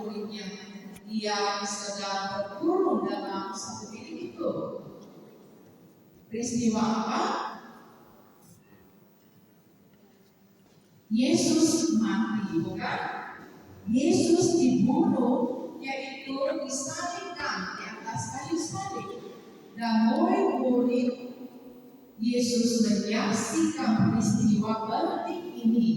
muridnya yang sedang bergurau dalam satu bilik itu. Peristiwa apa? Yesus mati, bukan? Yesus dibunuh, yaitu disalibkan di atas kayu salib. Dan murid-murid Yesus menyaksikan peristiwa penting ini.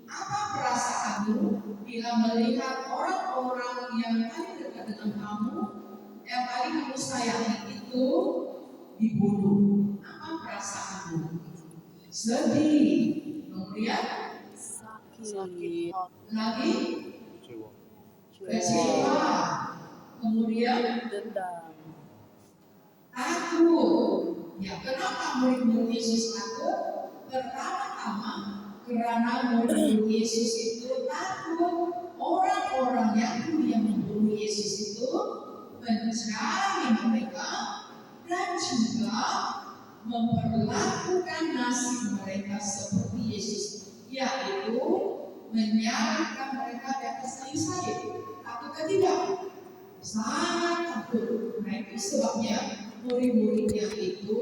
Apa perasaanmu bila melihat orang-orang yang paling dekat dengan kamu, yang paling kamu sayangi itu dibunuh? Apa perasaanmu? Sedih, kemudian sakit, lagi kecewa, kemudian dendam, takut. Ya, kenapa murid-murid Yesus takut? Pertama-tama karena murid-murid Yesus itu takut orang-orang Yahudi yang membunuh Yesus itu mencari mereka dan juga memperlakukan nasib mereka seperti Yesus, yaitu menyalibkan mereka di atas kayu salib. Takutkah tidak? Sangat takut. Nah, itu sebabnya murid-muridnya itu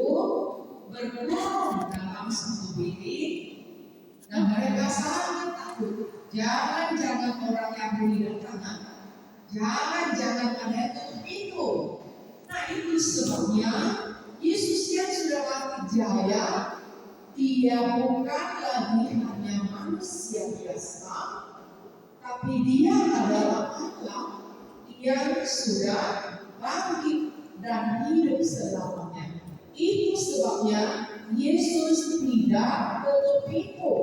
bergurau dalam satu bilik dan mereka sangat takut. Jangan-jangan orang Yahudi datang, jangan-jangan ada yang tutup pintu. Nah, itu sebabnya Yesus yang sudah mati jaya, dia bukan lagi hanya manusia biasa, tapi dia adalah Allah yang sudah bangkit dan hidup selamanya. Itu sebabnya Yesus tidak tutup pintu.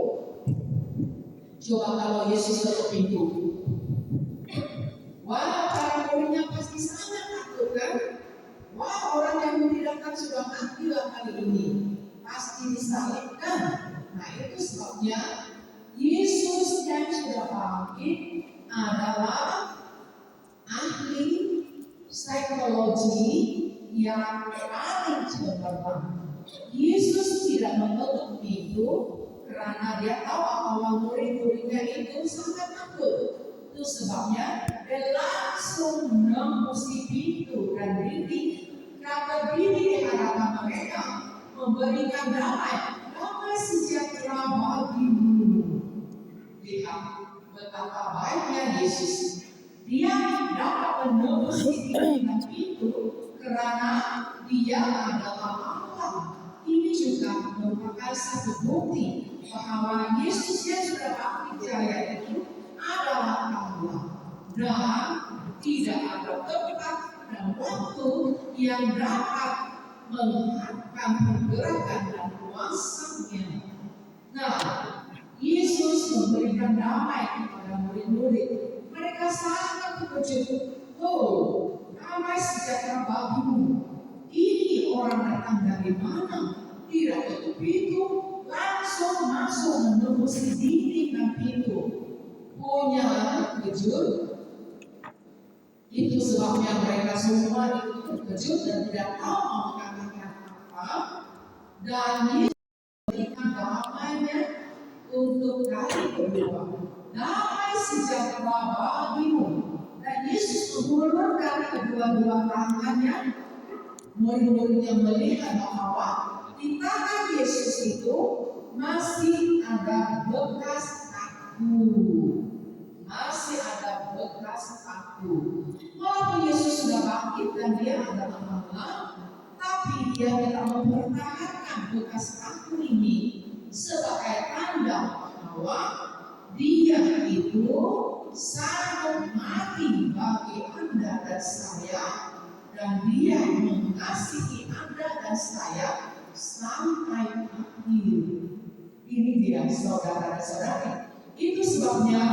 Coba kalau Yesus tutup pintu, wah, para muridnya pasti sangat takut kan? Wah, orang yang menidakkan sudah mati lah kali ini, pasti disalibkan. Nah, itu sebabnya Yesus yang sudah bangkit adalah ahli psikologi yang paling cemerlang. Yesus tidak menutup pintu karena dia tahu bahwa murid-muridnya itu sangat takut. Itu sebabnya dia langsung menembus pintu dan dinding dan berdiri di hadapan mereka, memberikan damai sejahtera bagimu. Lihat betapa baiknya Yesus. Dia dapat menembus dinding itu karena dia adalah Allah. Ini juga merupakan satu bukti bahwa Yesus yang sudah bangkit jaya itu adalah Allah, dan tidak ada tempat dan waktu yang dapat menghadapkan pergerakan dan kuasanya. Nah, Yesus memberikan damai kepada murid-murid. Mereka sangat terkejut. Oh, damai sejahtera bagimu. Ini orang datang dari mana? Tidak tutup pintu, langsung masuk menembus dinding dan pintu. Punya terkejut. Itu sebabnya mereka semua itu terkejut dan tidak tahu mau mengatakan apa. Dan Yesus memberikan damainya untuk kali kedua. Damai sejahtera bagimu. Dan Yesus mengulurkan kedua-dua tangannya. Murid-muridnya melihat bahwa di tangan Yesus itu masih ada bekas paku. Masih ada bekas paku. Walaupun Yesus sudah bangkit dan dia adalah Allah, tapi dia tidak mempertahankan bekas paku ini sebagai tanda bahwa dia itu sanggup mati bagi Anda dan saya, dan dia mengasihi Anda dan saya sampai akhir. Ini dia saudara dan saudari. Itu sebabnya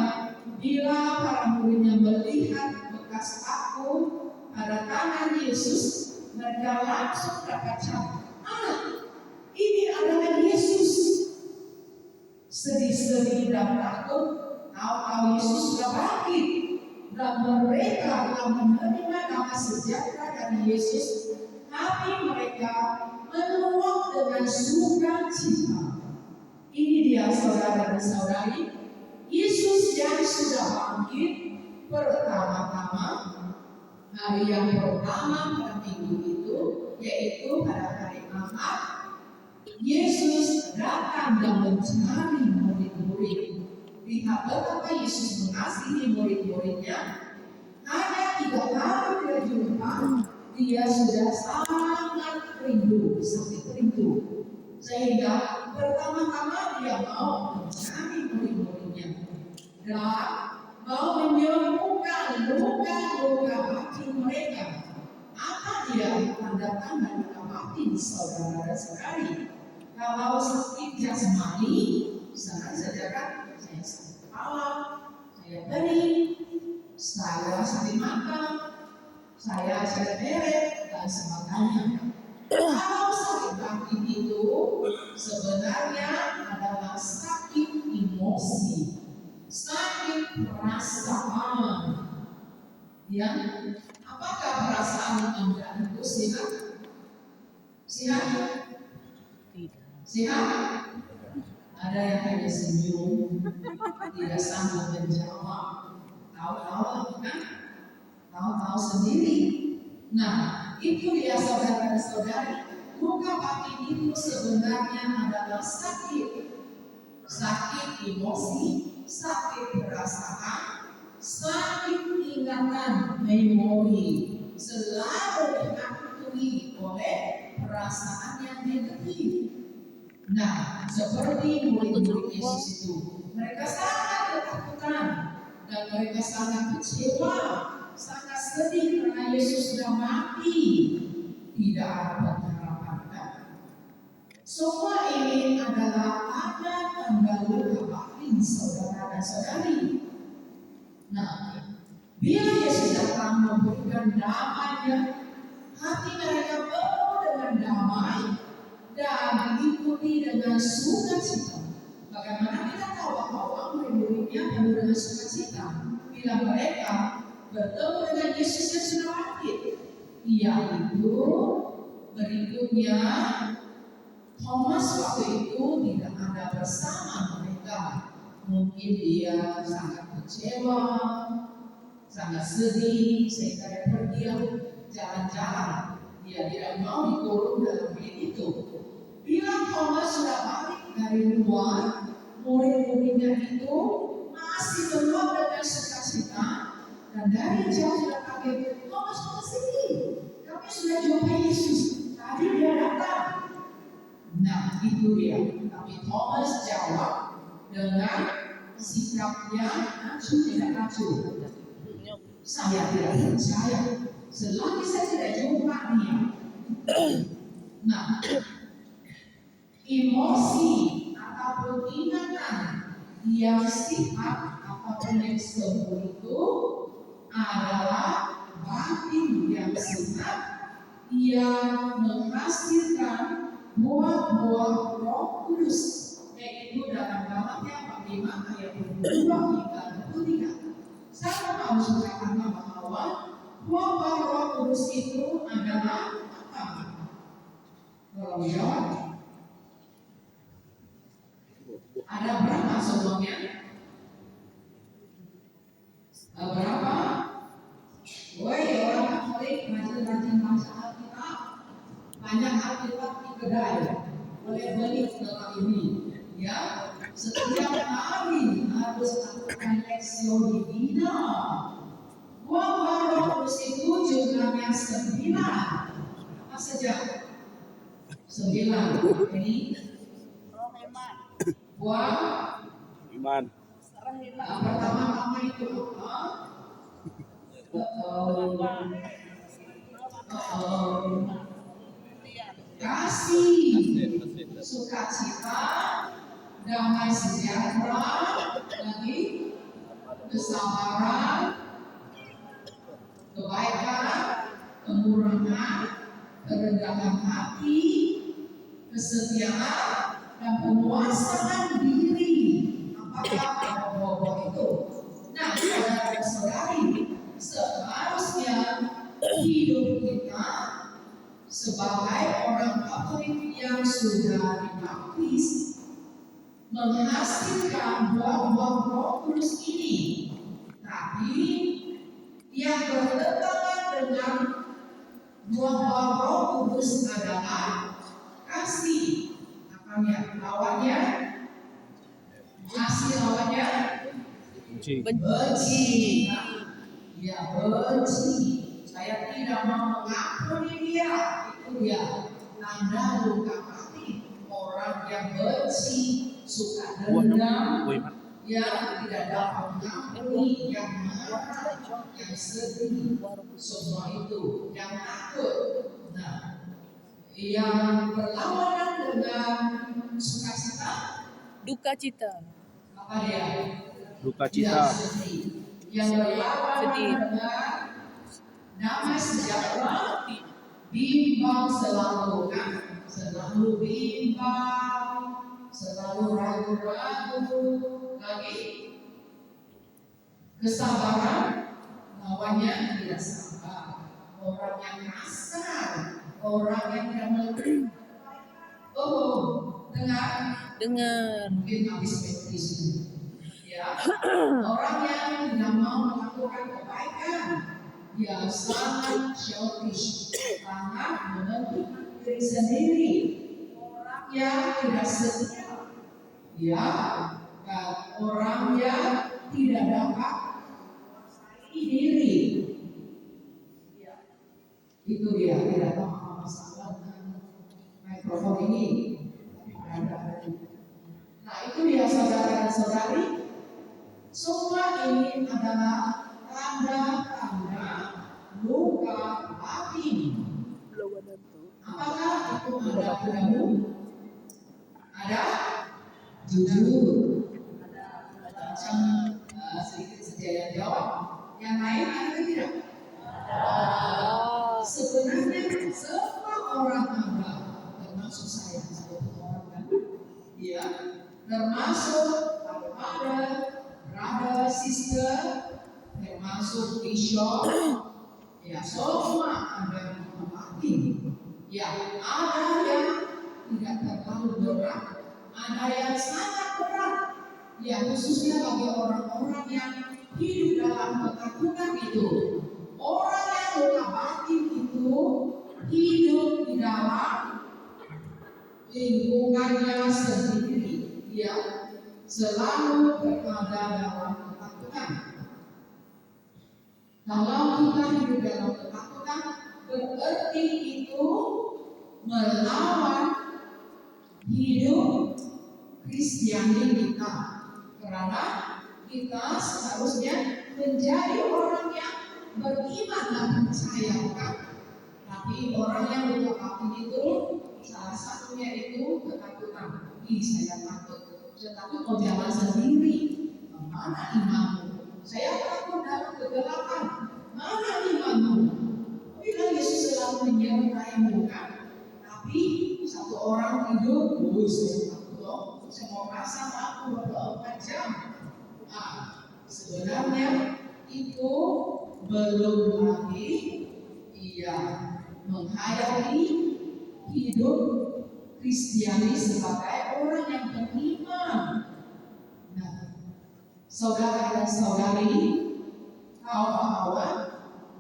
bila para muridnya melihat bekas paku pada tangan Yesus, mereka langsung berkata, ini adalah Yesus. Sedih-sedih dan takut, tahu-tahu Yesus sudah bangkit, dan mereka telah menerima damai sejahtera dari Yesus. Hati mereka meluap dengan sukacita. Ini dia saudara dan saudari, Yesus yang sudah bangkit pertama Hari yang pertama pada minggu itu, yaitu pada hari Ahad, Yesus datang dan mencari murid-murid. Lihat betapa Yesus mengasihi murid-muridnya. Hanya 3 hari dia jumpa, dia sudah sangat rindu, sakit rindu. Sehingga pertama-tama dia mau mencari murid-muridnya dan mau menyembuhkan luka-luka batin mereka. Apa dia tanda-tanda luka batin, saudara-saudari? Kalau sakit jasmani, misalnya saja kan, saya sakit kepala, saya perih, saya sakit mata, saya beret dan sebagainya. Kalau sakit batin itu sebenarnya adalah sakit emosi, sakit perasaan. Ya, apakah perasaan Anda itu sehat? Sehat? Sehat? Ada yang hanya senyum, tidak sanggup menjawab, tahu-tahu kan? Tahu-tahu sendiri. Nah, itu dia saudara-saudari, luka batin itu sebenarnya adalah sakit emosi, sakit perasaan, sakit ingatan, memori, selalu dihantui oleh perasaan yang negatif. Nah, seperti murid-murid Yesus itu, mereka sangat ketakutan dan mereka sangat kecewa, sangat sedih karena Yesus sudah mati, tidak ada pengharapan. Semua ini adalah ada tanda luka batin saudara dan saudari. Nah, bila Yesus datang memberikan damai, hati mereka penuh dengan damai dan diikuti dengan sukacita. Bagaimana kita tahu bahwa murid-muridnya penuh dengan sukacita bila mereka bertemu dengan Yesus yang sudah bangkit? Yaitu berikutnya, Thomas waktu itu tidak ada bersama mereka. Mungkin dia sangat kecewa, sangat sedih, sehingga dia pergi jalan-jalan. Dia tidak mau dikurung dalam bilik itu. Bila Thomas sudah balik dari luar, murid-muridnya itu masih penuh dengan sukacita dan dari jauh sudah kaget. Thomas sini, kami sudah jumpa Yesus. Tadi dia datang. Nah, itu dia. Tapi Thomas jawab dengan sikapnya tidak acuh. Saya tidak percaya selagi saya tidak jumpa dia. Nah, emosi ataupun ingatan yang sifat ataupun yang sembuh itu adalah batin yang sehat yang menghasilkan buah-buah Roh Kudus, yaitu dalam Galatia 5 ayat 22 hingga 23. Saya harus mengatakan bahwa buah-buah Roh Kudus itu adalah apa? Tolong jawab. Ada berapa semuanya? Berapa? Woi, orang Katolik rajin-rajin baca Alkitab, banyak Alkitab di kedai, boleh beli setelah ini. Ya, setiap hari harus lakukan leksio divina. Buah-buah Roh Kudus itu jumlahnya 9. Apa saja? 9. Ini buah iman. Pertama-tama itu kasih, sukacita, damai sejahtera, lagi kesabaran, kebaikan, kemurahan, kerendahan hati, kesetiaan, dan penguasaan diri. Apakah ada buah-buah itu? Nah, saudara-saudari, seharusnya hidup kita sebagai orang Katolik yang sudah dibaptis menghasilkan buah-buah Roh Kudus ini. Tapi yang bertentangan Buah Roh Kudus adalah kasih. Apanya? Lawannya? Kasih lawannya? Benci. Ya, benci. Saya tidak mau mengampuni dia. Itu dia. Tanda luka hati. Orang yang benci, suka dendam, yang tidak dapat mengampuni, yang marah, yang sedih, semua itu, yang takut. Nah, yang berlawanan dengan sukacita, Duka cita. apa dia? Duka Dia cita. sedih. Yang berlawanan dengan damai sejahtera, bimbang selalu kan, selalu bimbang, selalu ragu-ragu, lagi kesabaran, lawannya tidak sabar, orang yang kasar, orang yang tidak mengerti. Dengar mungkin habis baptisme, ya, orang yang tidak mau melakukan kebaikan, dia sangat selfish, sangat mementingkan diri sendiri, orang yang tidak setia, ya, dan orang yang tidak dapat menguasai diri, ya, itu dia. Tidak tahu apa masalah dengan mikrofon ini, tapi ada. Nah, itu dia saudara dan saudari. Semua ini adalah tanda-tanda luka batin. Apakah itu ada padamu? Ada? Jujur. Ada macam sedikit sejalan jawab. Yang lain ada tidak? Sebenarnya semua orang ada, termasuk saya sebagai orang kan? Ya, termasuk brother, sister, termasuk bishop, ya semua ada luka batin. Ya, ada yang tidak terlalu berat, ada yang sangat berat. Ya, khususnya bagi orang-orang yang hidup dalam ketakutan itu. Orang yang luka batin itu hidup di dalam lingkungannya sendiri. Ya, selalu berada dalam ketakutan. Kalau kita hidup dalam ketakutan, berarti itu melawan hidup Kristiani kita. Karena kita seharusnya menjadi orang yang beriman dan percaya, kan? Tapi orang yang luka batin itu salah satunya itu ketakutan. Saya takut. Saya takut mau jalan sendiri. Mana imanmu? Saya takut dalam kegelapan. Mana imanmu? Bila Yesus selalu menyertaimu, kan? Tapi satu orang hidup, saya takut loh. Saya mau pasang aku 24 jam. Sebenarnya itu belum lagi ia menghayati hidup Kristiani sebagai orang yang beriman. Nah, saudara dan saudari, tahu bahwa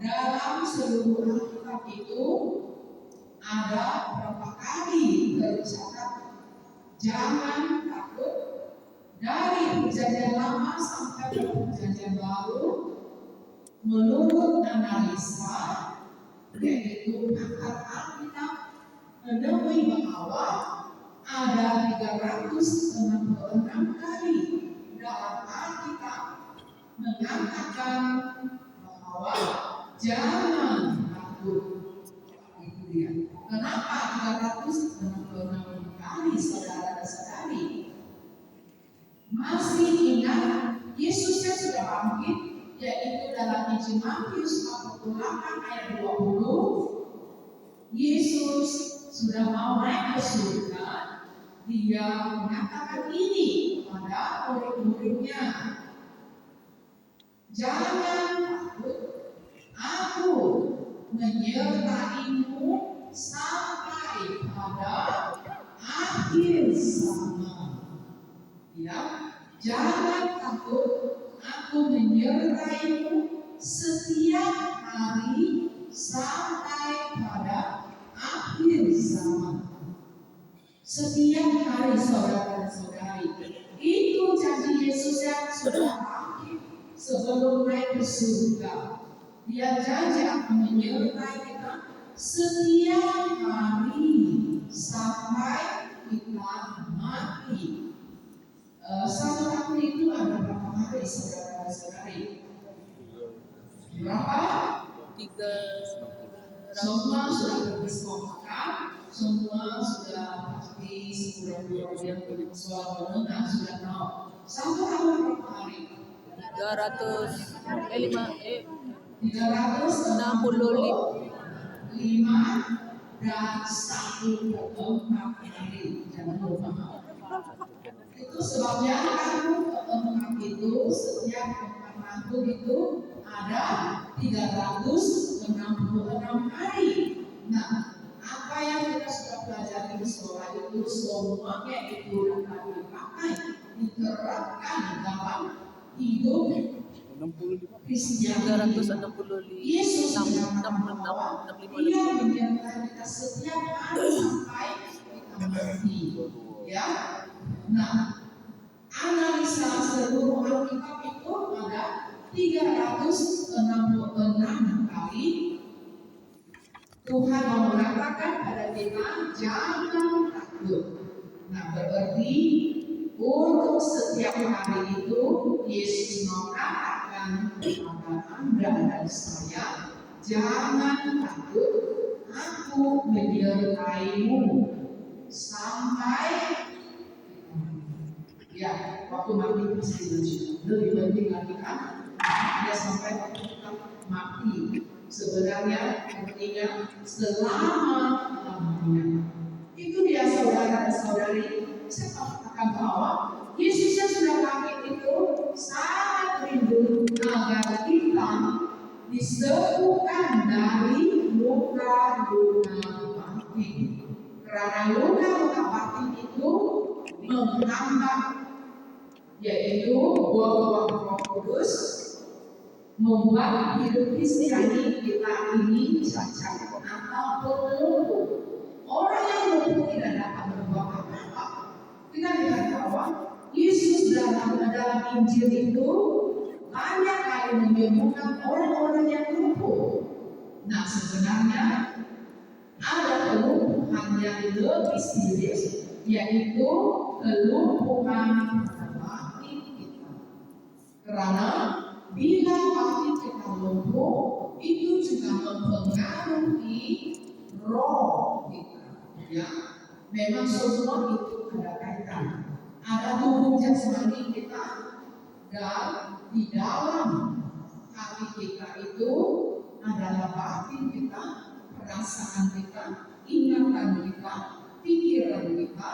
dalam seluruh Alkitab itu ada berapa kali tercatat jangan takut. Dari Perjanjian Lama sampai Perjanjian Baru, menurut analisa, yaitu pakar Alkitab menemui bahwa ada 366 kali dalam Alkitab mengatakan bahwa jangan takut. Itu dia. Kenapa 366 kali, saudara dan saudari? Masih ingat Yesusnya sudah bangkit, yaitu dalam Injil Matius 48 ayat 20. Yesus sudah mau naik ke surga. Dia mengatakan ini pada murid-muridnya, jangan takut, aku menyertaimu sampai pada akhir zaman. Ya, jangan takut, aku menyertaimu setiap hari sampai pada akhir zaman. Setiap hari saudara dan saudari, itu janji Yesus yang sudah bangkit sebelum naik ke surga. Dia janji akan menyertai kita setiap hari sampai kita mati. Satu tahun itu ada berapa hari saudara dan saudari? Berapa? 300. Semua sudah berkesempatan, semua sudah pasti sepuluh yang soal menengah sudah tahu. Satu tahun berapa hari? 365 dan 1/4 hari. Jangan lupa. Itu sebabnya aku keempat itu setiap 4 tahun itu ada 366 hari. Nah, apa yang kita sudah pelajari di sekolah itu semuanya itu dapat dipakai, diterapkan dalam hidup Kristiani. 365 Yesus 66 Ia menyertai kita setiap hari sampai kita mati. Ya, nah, analisa seluruh Alkitab itu ada 366 kali Tuhan mau mengatakan pada kita jangan takut. Nah, berarti untuk setiap hari itu Yesus mau katakan kepada Anda dan saya, jangan takut, aku menyertaimu sampai ya, waktu mati pasti lebih penting lagi kan? Dia sampai waktu kita mati. Sebenarnya artinya selama-lamanya. Itu dia saudara dan saudari. Saya katakan bahwa Yesus yang sudah bangkit itu sangat rindu agar kita disembuhkan dari luka-luka batin. Karena luka-luka batin itu menghambat, yaitu buah-buah Roh Kudus, membuat hidup Kristiani kita ini cacat atau lumpuh. Orang yang lumpuh tidak dapat berbuat apa-apa. Kita lihat bahwa Yesus dalam Injil itu banyak kali menyembuhkan orang-orang yang lumpuh. Nah, sebenarnya ada kelumpuhan yang lebih serius, yaitu kelumpuhan batin kita. Karena bila batin kita lumpuh, itu juga mempengaruhi roh kita. Ya, memang semua itu ada kaitan. Ada tubuh jasmani kita dan di dalam hati kita itu adalah batin kita, perasaan kita, ingatan kita, pikiran kita,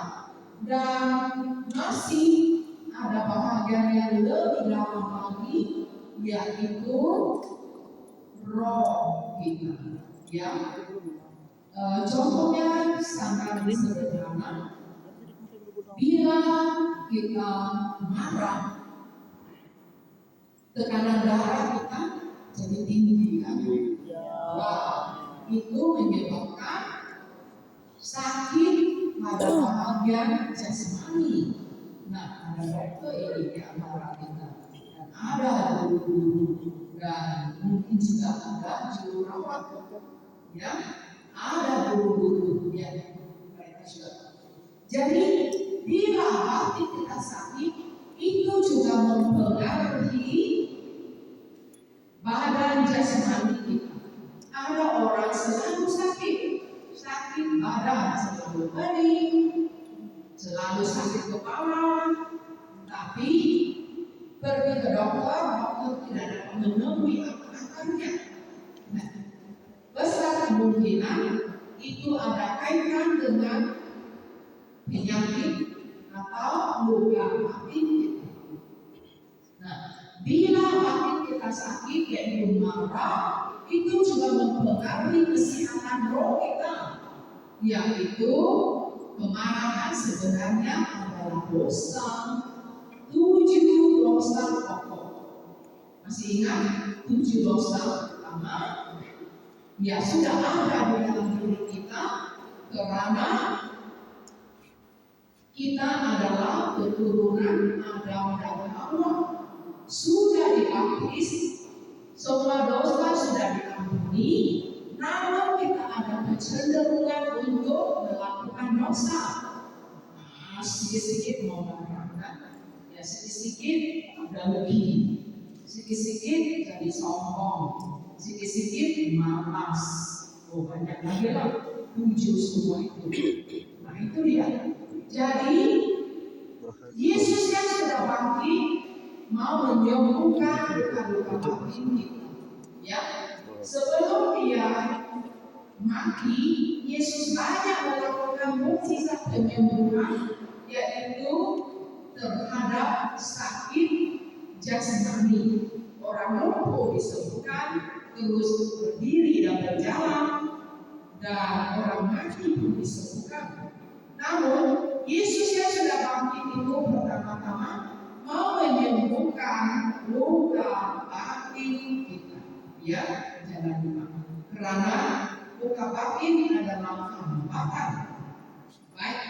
dan masih ada bahagian yang lebih dalam lagi, yaitu roh kita. Ya, contohnya sangat sederhana. Bila kita marah, tekanan darah kita jadi tinggi kan? Wah, itu menyebabkan sakit pada bagian jasmani. Nah, ada dokter ini di antara kita, dan ada guru-guru, dan mungkin juga ada juru rawat, ya, ada guru-guru yang mereka juga. Jadi, bila hati kita sakit, itu juga mempengaruhi badan jasmani kita. Ada orang selalu sakit badan, selalu pening, selalu sakit kepala, tapi pergi ke dokter tidak dapat menemui akarnya. Nah, besar kemungkinan itu ada kaitan dengan penyakit atau luka batin kita. Nah, bila batin kita sakit, yaitu marah, itu juga mempengaruhi kesehatan roh kita, yaitu kemarahan sebenarnya adalah dosa, 7 dosa pokok. Masih ingat 7 dosa pertama? Ya sudah ada di dalam diri kita karena kita adalah keturunan Adam dan Hawa. Sudah dibaptis, semua dosa sudah diampuni, namun kita ada kecenderungan untuk melakukan dosa. Sedikit-sedikit mau menerangkan, ya sedikit rugi, sedikit jadi sombong, sedikit malas. Banyak lagi lah, 7 semua itu. Nah itu dia. Jadi Yesus yang sudah bangkit mau menyembuhkan luka-luka batin kita. Ya, sebelum dia mati, Yesus banyak melakukan mukjizat penyembuhan, yaitu terhadap sakit jasmani. Orang lumpuh disembuhkan, terus berdiri dan berjalan, dan orang mati pun disembuhkan. Namun Yesus yang sudah bangkit itu pertama-tama mau menyembuhkan luka batin kita. Ya, jangan lupa. Karena luka batin adalah hambatan. Baik,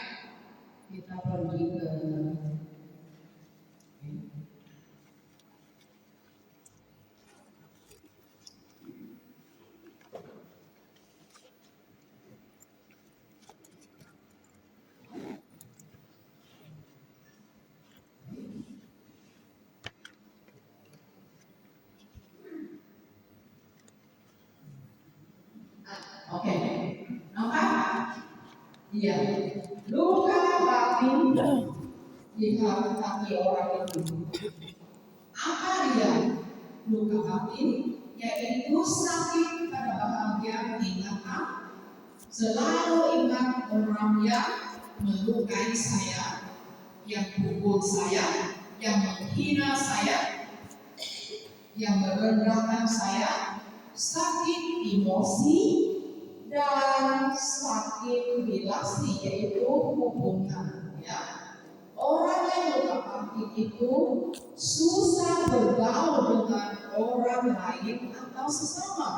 kita pergi ke Oke, nampak? Iya, luka batin di kaki orang itu. Apa dia? Luka batin yaitu sakit pada bagian ingatan. Selalu ingat orang yang melukai saya, yang pukul saya, yang menghina saya, yang merendahkan saya, sakit emosi dan sakit relasi, yaitu hubungan. Ya, orang yang luka batin itu susah bergaul dengan orang lain atau sesama.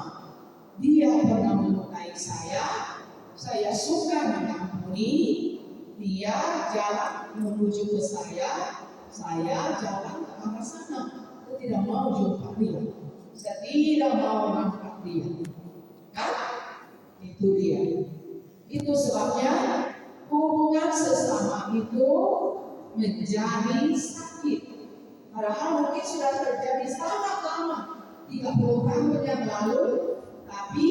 Dia pernah melukai saya suka mengampuni, dia jalan menuju ke saya jalan ke arah sana. Saya tidak mau jumpa dia, saya tidak mau angkat dia. Kan? Itu dia. Itu sebabnya hubungan sesama itu menjadi sakit. Padahal mungkin sudah terjadi sangat lama, 30 tahun yang lalu, tapi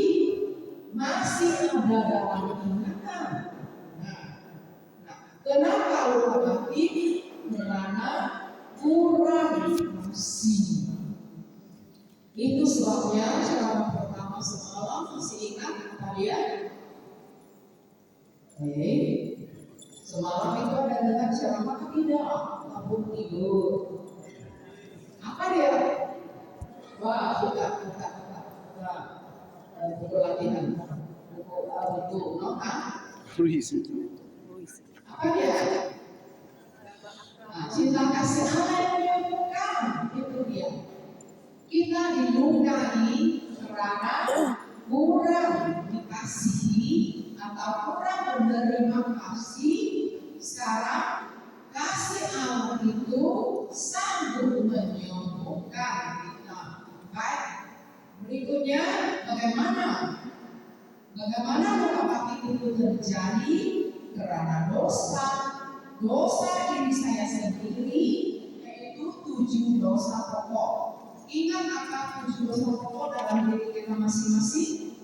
masih ada dalam ingatan. Kenapa luka batin? Karena kurang kasih. Itu sebabnya ceramah pertama semalam masih ingat kalian? Semalam itu ada dengar ceramah tidak? Kampung tidur. Apa dia? Wah, buka. Buku latihan. Buku nota. Apa dia? Cinta kasih Allah yang menyembuhkan. Itu dia. Kita dilukai karena kurang dikasihi atau kurang menerima kasih. Sekarang kasih Allah itu sanggup menyembuhkan kita. Baik. Berikutnya, bagaimana luka batin itu terjadi? Karena dosa diri saya sendiri, yaitu 7 dosa pokok. Ingat apa 7 dosa pokok dalam diri kita masing-masing?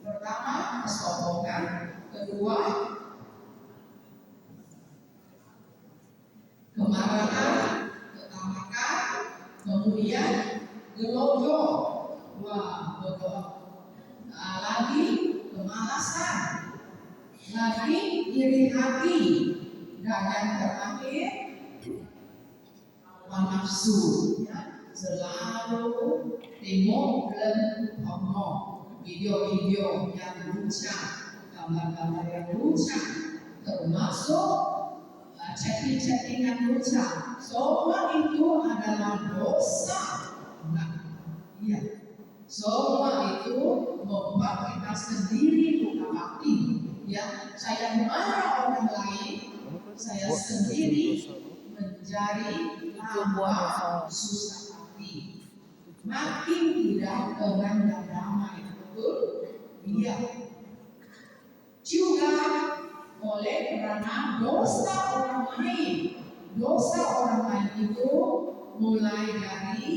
Pertama, kesombongan. Kedua, kemarahan, ketamakan. Kemudian, gelojok. Wah, betul. Lagi, kemalasan. Lagi, iri hati. Dan yang terakhir, nafsu. Ya, selalu tengok dan ngomong video-video yang lucu, gambar-gambar yang lucu, termasuk chatting-chatting yang lucu. Semua itu adalah dosa. Iya, semua itu membuat kita sendiri bukan bakti. Ya, saya marah orang lain, saya sendiri menjadi hamba susah hati. Makin tidak tenang dan damai, betul? Iya. Juga oleh karena dosa orang lain. Dosa orang lain itu mulai dari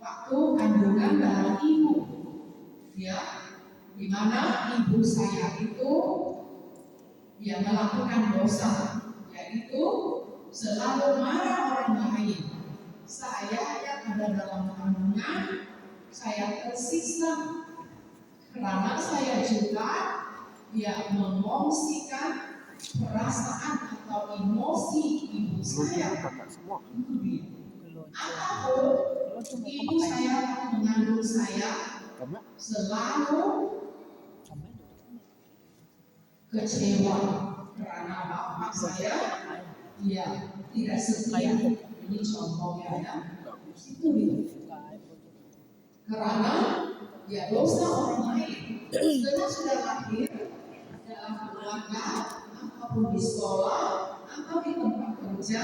waktu kandungan dalam ibu, ya, di mana ibu saya itu melakukan dosa, yaitu selalu marah orang lain. Saya yang ada dalam kandungan, saya tersiksa karena saya juga mengungsikan perasaan atau emosi ibu saya. Itu dia. Apapun ibu saya mengandung saya selalu kecewa karena bapak saya tidak setia. Ini contohnya ya. Itu dia. Karena dosa orang lain. Karena sudah lahir dalam keluarga, apapun di sekolah, atau di tempat kerja,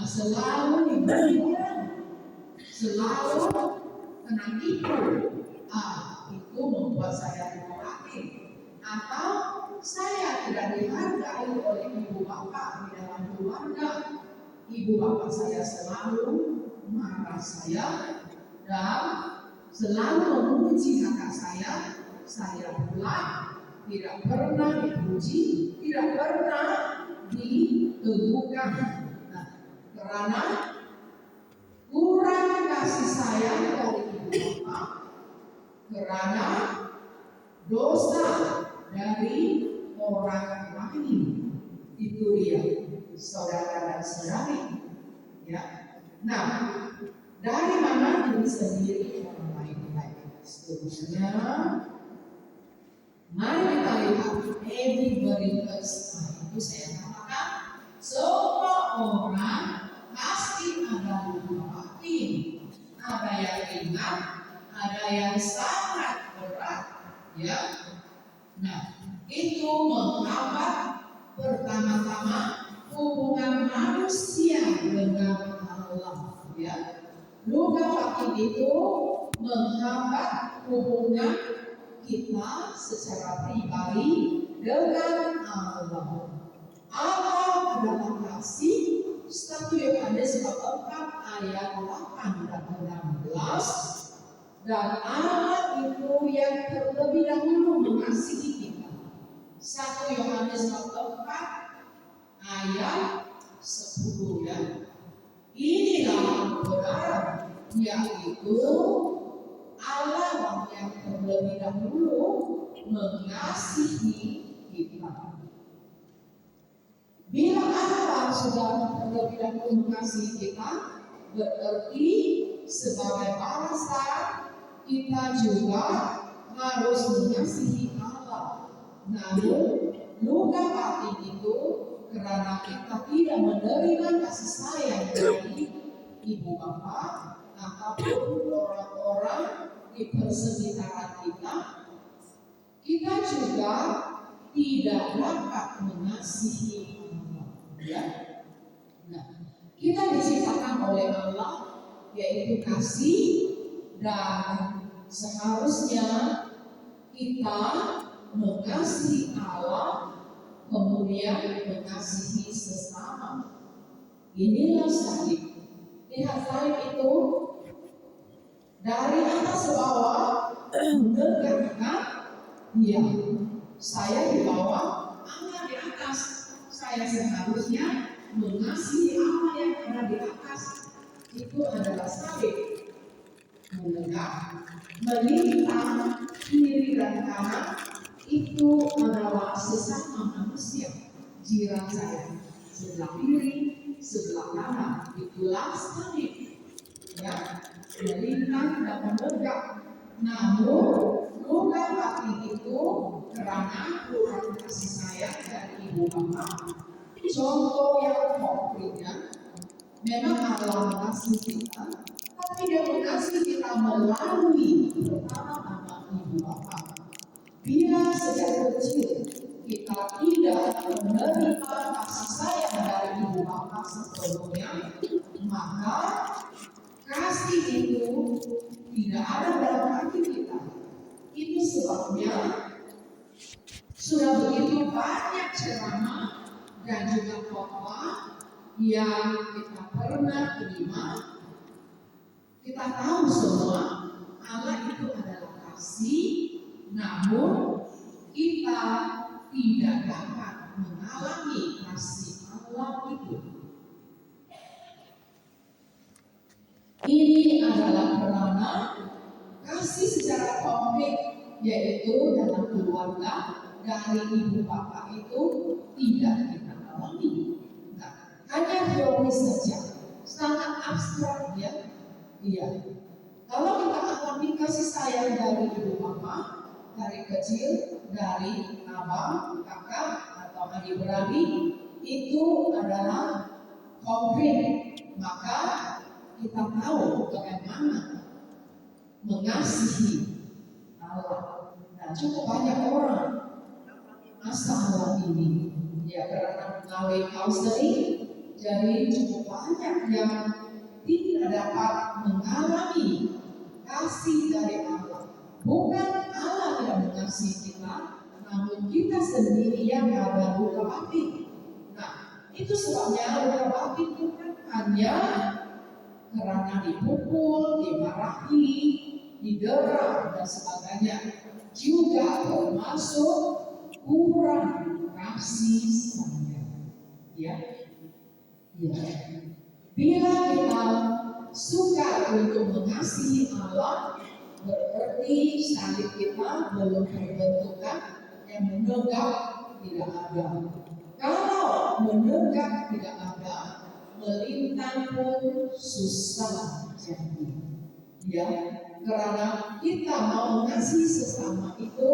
selalu diberi orang, selalu kena tipu. Itu membuat saya khawatir. Atau saya tidak dihargai oleh ibu bapak di dalam keluarga. Ibu bapak saya selalu marah saya dan selalu memuji kakak saya. Saya pula tidak pernah dipuji, tidak pernah diteguhkan. Karena kurang kasih sayang dari ibu bapak, karena dosa dari orang lain. Itu dia, saudara dan saudari. Ya. Nah, dari mana diri sendiri orang lain baik? Seterusnya, mari kita lihat everybody first. Itu saya katakan, semua orang pasti ada luka batin. Ada yang ringan, ada yang sangat berat. Ya. Nah, itu menghambat pertama-tama hubungan manusia dengan Allah. Ya. Luka batin itu menghambat hubungan kita secara pribadi dengan Allah. Allah adalah kasih. 1 Yohanes 4 ayat 8 dan 16. Dan Allah itu yang terlebih dahulu mengasihi kita. 1 Yohanes 4 ayat 10 ya. Inilah benar, yaitu Allah yang terlebih dahulu mengasihi kita. Bila Allah sudah terlebih dahulu mengasihi kita, berarti sebagai balasan kita juga harus mengasihi Allah. Namun luka batin itu karena kita tidak menerima kasih sayang dari ibu bapak ataupun orang-orang di persekitaran kita, kita juga tidak dapat mengasihi Allah. Ya. Nah, kita diciptakan oleh Allah yaitu kasih, dan seharusnya kita mengasihi Allah, kemudian mengasihi sesama. Inilah salib. Lihat salib itu dari atas ke bawah menegakkan dia. Saya di bawah, Allah di atas. Saya seharusnya mengasihi Allah yang ada di atas. Itu adalah salib. Menegak, melintang kiri dan kanan, itu adalah sesama manusia. Jiran saya sebelah kiri, sebelah kanan, itulah salib. Ya, melintang dan menegak. Namun luka batin itu karena kurang kasih sayang dari ibu bapak. Contoh yang konkretnya, memang Allah mengasihi kita, tapi dia mengasihi kita melalui pertama-tama ibu bapak. kecil kita tidak menerima kasih sayang dari ibu bapak sebelumnya, maka kasih itu tidak ada dalam hati kita. Itu sebabnya sudah begitu banyak ceramah dan juga khotbah yang kita pernah terima. Kita tahu semua Allah itu adalah kasih, namun kita tidak dapat mengalami kasih Allah itu. Ini adalah karena kasih secara konkret, yaitu dalam keluarga dari ibu bapak itu tidak kita alami. Nah, hanya teori saja, sangat abstrak ya. Iya. Kalau kita alami kasih sayang dari ibu bapak, dari kecil, dari abang, kakak, atau adik beradik, itu adalah konkret. Maka kita tahu bagaimana mengasihi Allah. Nah, cukup banyak orang masalah ini. Ya, karena melalui counseling, jadi cukup banyak yang tidak dapat mengalami kasih dari Allah. Bukan Allah tidak mengasihi kita, namun kita sendiri yang ada luka batin. Nah, itu sebabnya luka batin itu kan hanya karena dipukul, dimarahi, didera dan sebagainya, juga termasuk kurang kasih sayang. Ya, ya. Bila kita suka untuk mengasihi Allah, berarti salib kita belum terbentukkan, yang menegak tidak ada. Kalau menegak tidak ada, melintang pun susah jadi. Ya, karena kita mau mengasihi sesama itu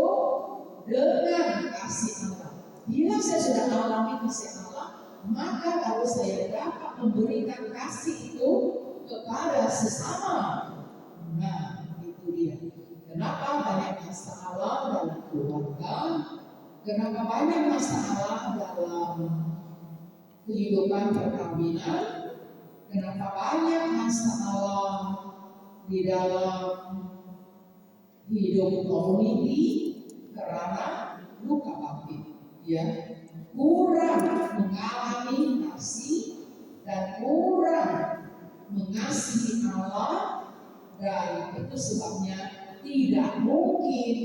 dengan kasih Allah. Bila saya sudah alami kasih Allah, maka kalau saya dapat memberikan kasih itu kepada sesama. Nah, itu dia. Kenapa banyak masalah dalam keluarga? Kenapa banyak masalah dalam kehidupan perkawinan? Kenapa banyak masalah di dalam hidup community? Karena luka batin, ya, kurang mengalami kasih dan kurang mengasihi Allah, dan itu sebabnya tidak mungkin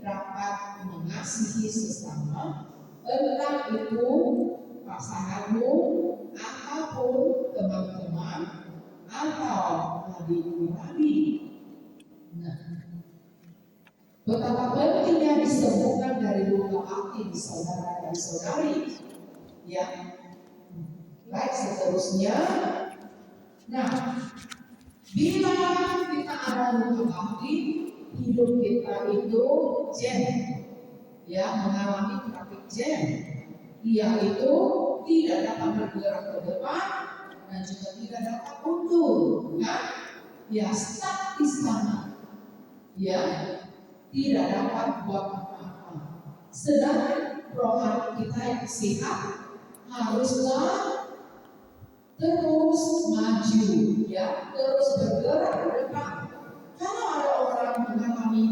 dapat mengasihi sesama, entah itu pasanganmu ataupun teman-teman atau adik-adik. Nah, betapa pentingnya disembuhkan dari luka batin saudara dan saudari. Ya, baik, seterusnya. Nah, bila kita ada luka batin, hidup kita itu jam, ya, mengalami traffic jam. Yaitu tidak dapat bergerak ke depan dan juga tidak dapat mundur, kan? Ya, stuck di sana. Ya, tidak dapat buat apa-apa. Sedangkan rohani kita yang sehat haruslah terus maju, ya, terus bergerak ke depan. Kalau ada orang mengalami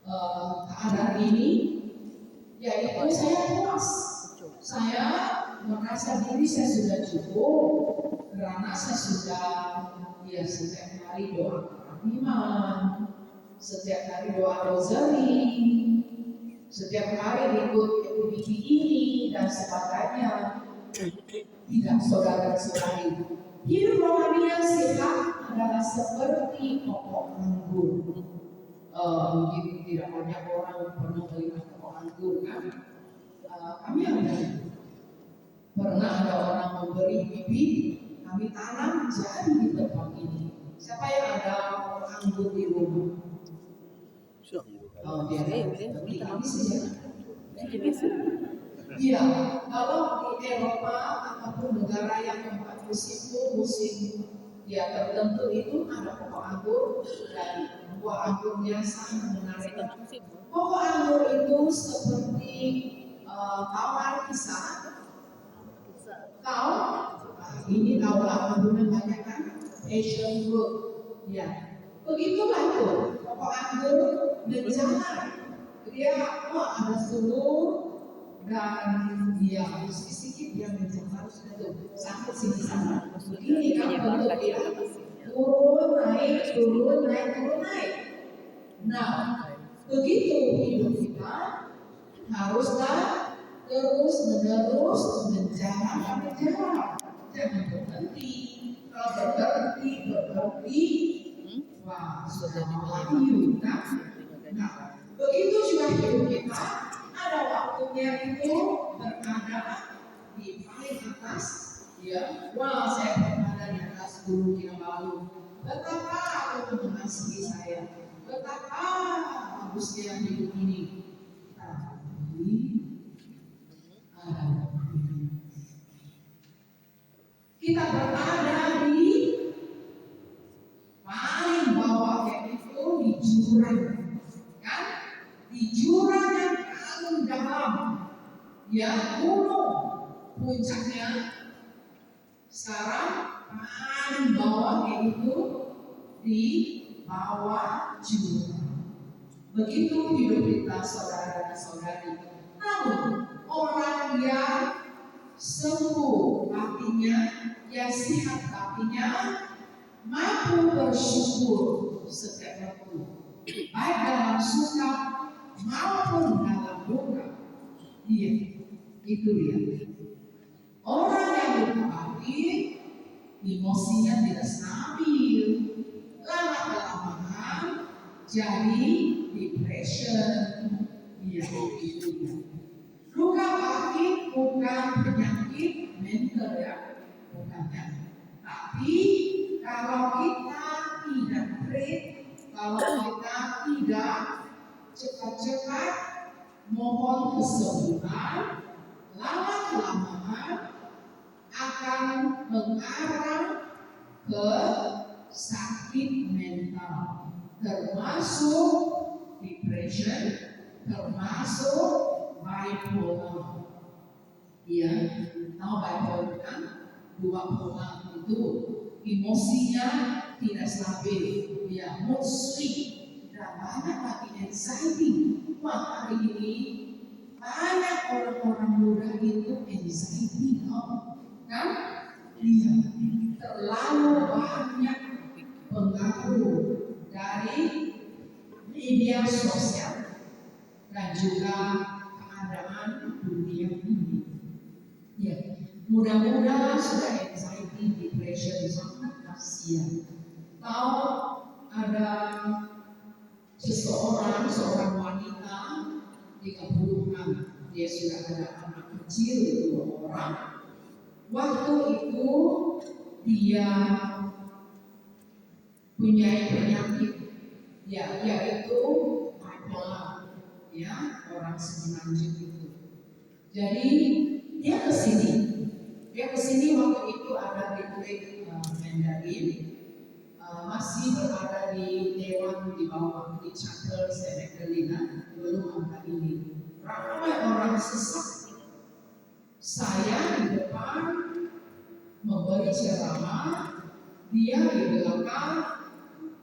keadaan ini, yaitu saya puas, saya merasa diri saya sudah cukup, karena saya sudah, ya, setiap hari doa iman, setiap hari doa rosari, setiap hari ikut aktiviti ini dan sebagainya. Tidak, saudara-saudari, hidup rohani yang sehat adalah seperti pokok anggur. Mungkin tidak banyak orang pernah melihat pokok anggur, kan? Kami pernah ada orang memberi bibit, kami tanam jadi di tempat ini. Siapa yang ada pokok anggur di rumah? Oh, dia beli kami saja. Iya, kalau di Eropa ataupun negara yang tempat musim Ya tertentu itu ada pokok anggur dan buah anggurnya sangat menarik. Pokok anggur itu seperti tawar kisah. Tahu? Ini tahu lah, pengguna banyak kan? Asian fruit. Ya, begitulah itu. Pokok anggur menjalar. Dia ada telur dan dia sedikit yang menjalar sudah tuh sampai sini sana. Begini kan bentuk dia turun naik turun naik turun naik. Nah, begitu hidup kita haruslah terus menerus menjalar, jangan berhenti. Kalau berhenti, wah sudah melayu kan? Nah, begitu juga hidup kita ada waktunya itu berada di paling atas, ya. Wah saya berada di atas gunung Kinabalu. Betapa Allah mengasihi saya, betapa bagusnya hidup ini. Tapi kita berada di paling bawah yaitu di jurang, kan? Di jurang yang paling dalam, ya gunung puncaknya sekarang paling bawah yaitu di bawah jurang. Begitu hidup kita saudara dan saudari. Namun orang yang sembuh hatinya, yang sehat hatinya, mampu bersyukur setiap waktu, baik dalam suka maupun dalam duka. Iya, itu dia. Orang yang luka hati, emosinya tidak stabil, lama-kelamaan jadi depression. Iya, itu dia. Luka hati bukan penyakit mental ya, bukannya. Tapi kalau kita tidak treat, kalau kita tidak cepat-cepat mohon kesembuhan, lama-kelamaan akan mengarah ke sakit mental, termasuk depression, termasuk bipolar. Ya, tahu bipolar kan? Dua pola itu emosinya tidak stabil, ya mood swing dan banyak lagi anxiety. Wah hari ini banyak orang-orang muda itu anxiety, kan? Iya, terlalu banyak pengaruh dari media sosial dan juga keadaan dunia ini. Ya, mudah-mudahan sudah anxiety, depression sangat kasihan. Tahu ada seorang wanita 30-an, dia sudah ada anak kecil 2 orang. Waktu itu dia punya penyakit, ya yaitu bipolar, ya orang semenanjung itu. Jadi dia kesini waktu itu ada retreat Mandarin, masih berada di dewan di bawah di chapel Magdalena, belum angka ini. Ramai orang sesat. Saya di depan memberi ceramah, dia di belakang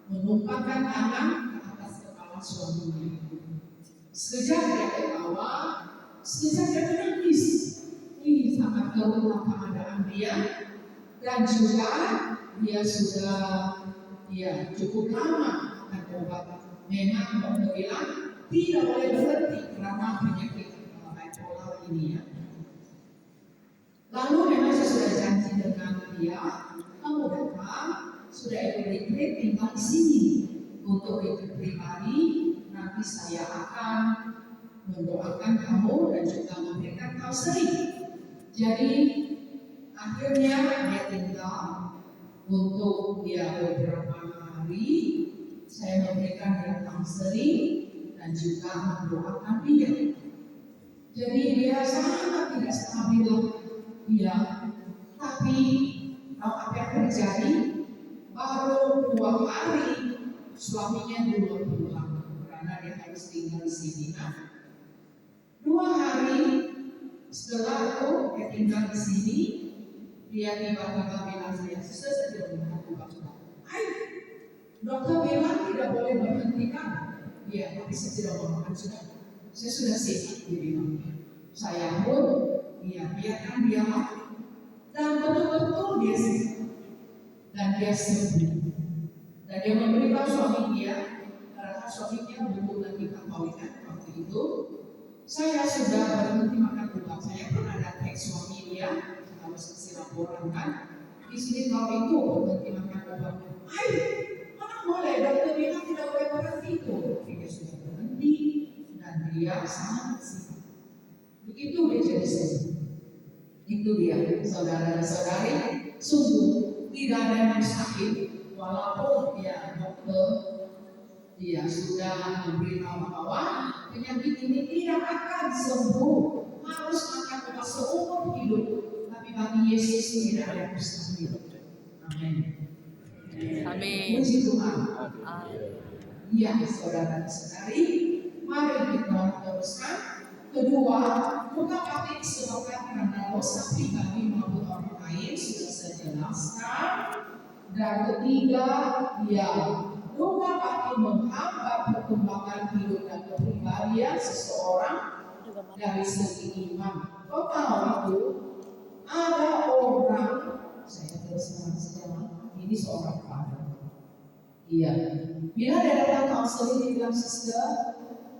menumpahkan tangan ke atas kepala suaminya. Sejak dia ketawa, sejak dia menangis, ini sangat keruh keadaan dia, dan juga dia sudah cukup lama akan obat. Memang dokter bilang tidak boleh berhenti karena penyakit bipolar ini ya. Lalu memang saya sudah janji dengan dia, kamu datang sudah ikut retreat tinggal di sini untuk retreat pribadi. Nanti saya akan mendoakan kamu dan juga memberikan counseling. Jadi akhirnya dia tinggal untuk beberapa hari. Saya memberikan dia counseling dan juga mendoakan dia. Jadi dia sangat tidak stabil, tapi tahu apa yang terjadi? baru 2 hari suaminya dulu pulang karena dia harus tinggal di sini. Nah, 2 hari setelah itu dia tinggal di sini, dia tiba-tiba bilang saya tidak boleh obat. Ayo, dokter bilang tidak boleh berhentikan. Iya, tapi saya tidak mau makan sudah. Saya sudah sehat, dia bilang. Saya pun, ya biarkan dia makan. Dan betul-betul dia sehat. Dan dia sembuh. Dan dia memberitahu suami dia, karena suaminya belum lagi perkawinan waktu itu. Saya sudah berhenti makan obat. Saya pun ada teks suami dia, harus kasih laporan kan. Istri kau itu berhenti makan obat. Ayo, mana boleh, dokter bilang tidak boleh berhenti itu. Dia sudah berhenti dan dia sangat sehat. Begitu dia jadi sembuh. Itu dia, saudara dan saudari, sungguh tidak ada yang sakit, walaupun ya dokter dia sudah memberitahu bahwa penyakit ini tidak akan sembuh, harus makan obat seumur hidup. Tapi bagi Yesus tidak ada yang mustahil. Amin. Amin. Puji Tuhan. Ya, saudara dan saudari, mari kita teruskan. Kedua, bukan batin disebabkan karena dosa pribadi maupun orang lain sudah saya jelaskan. Dan ketiga, ya, luka batin menghambat perkembangan hidup dan kepribadian seseorang dari segi iman. Kau tahu itu ada orang, saya terus sejarah, ini seorang father. Iya, bila dia datang konseling dia bilang, sister,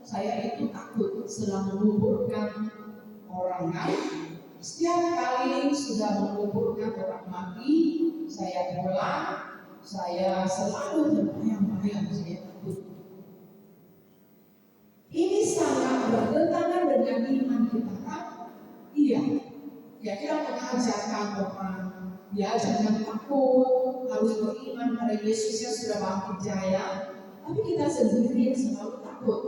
saya itu takut sedang menguburkan orang lain. Setiap kali sudah menguburkan orang mati, saya pulang, saya selalu terbayang-bayang, saya takut. Ini sangat bertentangan dengan iman kita kan? Iya. Ya kita mengajarkan orang, ya jangan takut, harus beriman pada Yesus yang sudah bangkit jaya. Tapi kita sendiri selalu takut.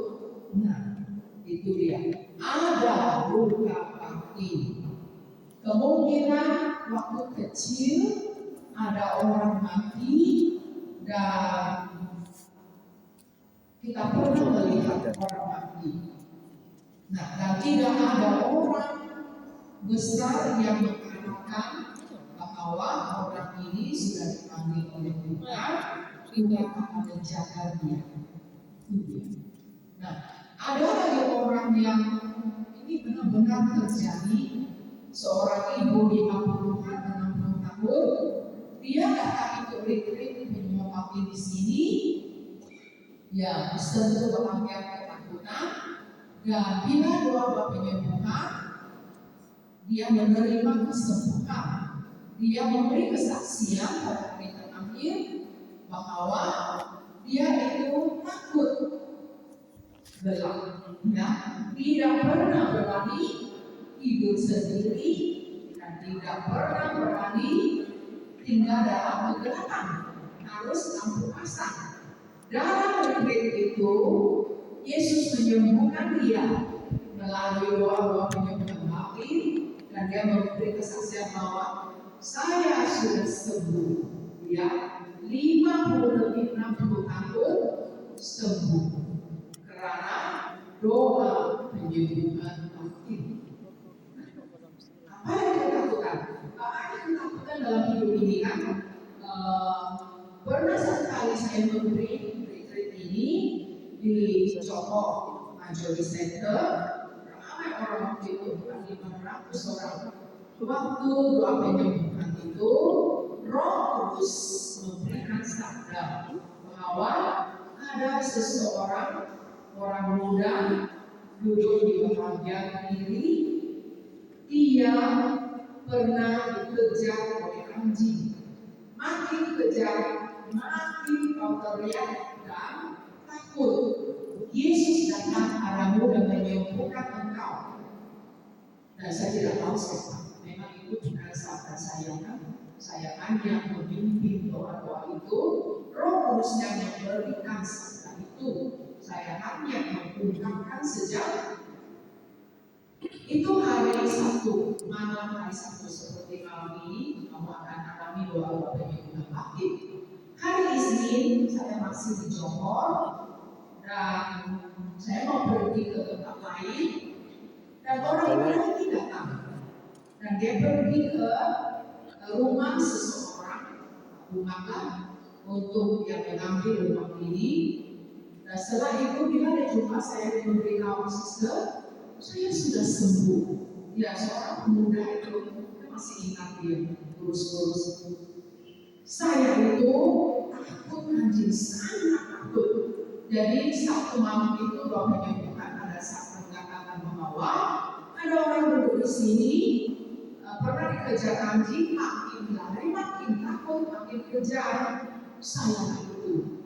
Nah, itu dia. Ada luka batin. Kemungkinan waktu kecil ada orang mati dan kita pernah melihat orang mati. Nah, dan tidak ada orang besar yang mengatakan bahwa orang ini sudah dipanggil oleh Tuhan akan menjaga dia. Nah, ada lagi orang yang ini benar-benar terjadi. Seorang ibu 50-an, 60 tahun, dia datang ikut retreat menyemangati di sini. Ya, tentu berbagai ketakutan. Dan bila doa penyembuhan, dia menerima kesembuhan. Dia memberi kesaksian pada hari terakhir bahwa dia itu takut gelap, ya, tidak pernah berani hidup sendiri dan tidak pernah berani tinggal dalam kegelapan, harus lampu pasang. Dalam retreat itu Yesus menyembuhkan dia melalui doa-doa penyembuhan batin dan dia memberi kesaksian bahwa saya sudah sembuh, ya, 50 lebih 60 tahun sembuh karena doa penyembuhan batin. Apa yang kita lakukan? Apa yang kita lakukan dalam hidup ini kan? Pernah sekali saya memberi retreat ini di Johor Majori Center. Ramai orang waktu itu, bukan 500 orang. Waktu doa penyembuhan itu, Roh Kudus memberikan sabda bahwa ada seseorang orang muda duduk di bagian kiri, dia pernah dikejar oleh anjing. Makin kejar, makin kau teriak dan takut. Yesus datang padamu dan menyembuhkan engkau. Dan saya tidak tahu siapa. Memang itu bukan sabda saya kan. Saya hanya memimpin doa-doa itu. Roh Kudus yang memberikan sabda itu. Saya hanya mengungkapkan sejak itu hari Sabtu, malam hari Sabtu seperti malam ini kamu akan alami doa-doa penyembuhan batin. Hari hari Isnin saya masih di Johor dan saya mau pergi ke tempat lain dan orang ini datang dan dia pergi ke rumah seseorang, rumahlah untuk yang mengambil rumah ini. Dan setelah itu bila dia jumpa saya memberitahu sister, saya sudah sembuh. Ya, seorang pemuda itu masih ingat dia kurus-kurus. Saya itu takut anjing, sangat takut. Jadi satu malam itu Roh menyembuhkan pada saat mengatakan bahwa ada orang duduk di sini pernah dikejar anjing, makin lari, makin takut, makin kejar. Saya itu.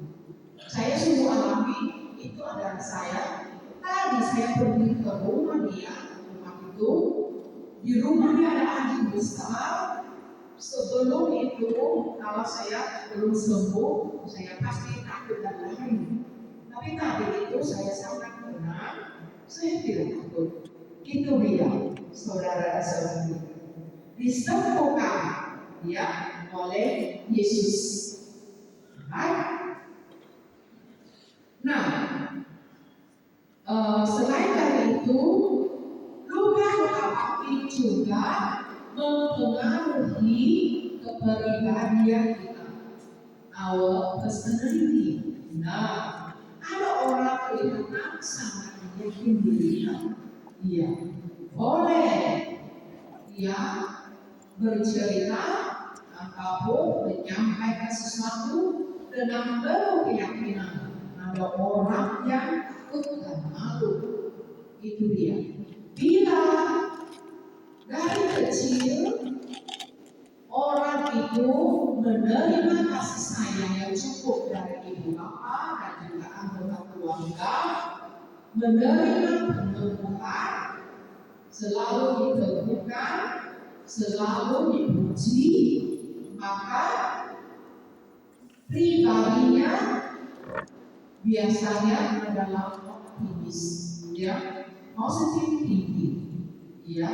Saya sungguh alami itu adalah saya. Tadi saya pergi ke rumah dia, rumah itu. Di rumah dia ada anjing besar. Sebelum itu, kalau saya belum sembuh, saya pasti takut dan lari. Tapi tadi itu saya sangat tenang, saya tidak takut. Itu dia, saudara-saudari. Disembuhkan ya oleh Yesus. Baik. Nah, selain dari itu, luka-luka batin juga mempengaruhi kepribadian kita, our personality. Nah, ada orang kelihatan sangat yakin dirinya, dia boleh dia bercerita ataupun menyampaikan sesuatu dengan penuh keyakinan. Ada orang yang takut dan malu. Itu dia. Bila dari kecil orang itu menerima kasih sayang yang cukup dari ibu bapa dan juga anggota keluarga, menerima penemuan, selalu ditemukan, selalu dipuji, maka pribadinya biasanya adalah optimis, ya, positif thinking, ya.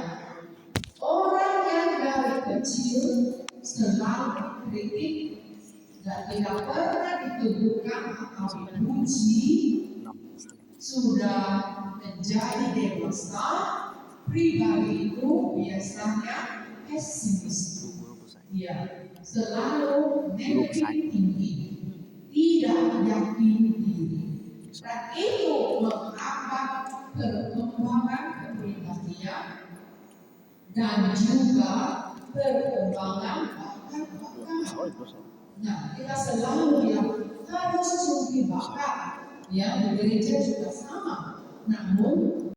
Orang yang dari kecil selalu dikritik dan tidak pernah ditemukan atau dipuji, sudah menjadi dewasa, pribadi itu biasanya pesimis, ya, selalu negatif thinking, tidak yakin diri, dan itu menghambat perkembangan kepribadian dan juga perkembangan bakat. Nah, kita selalu bilang harus curi bakat, ya, di gereja juga sama. Namun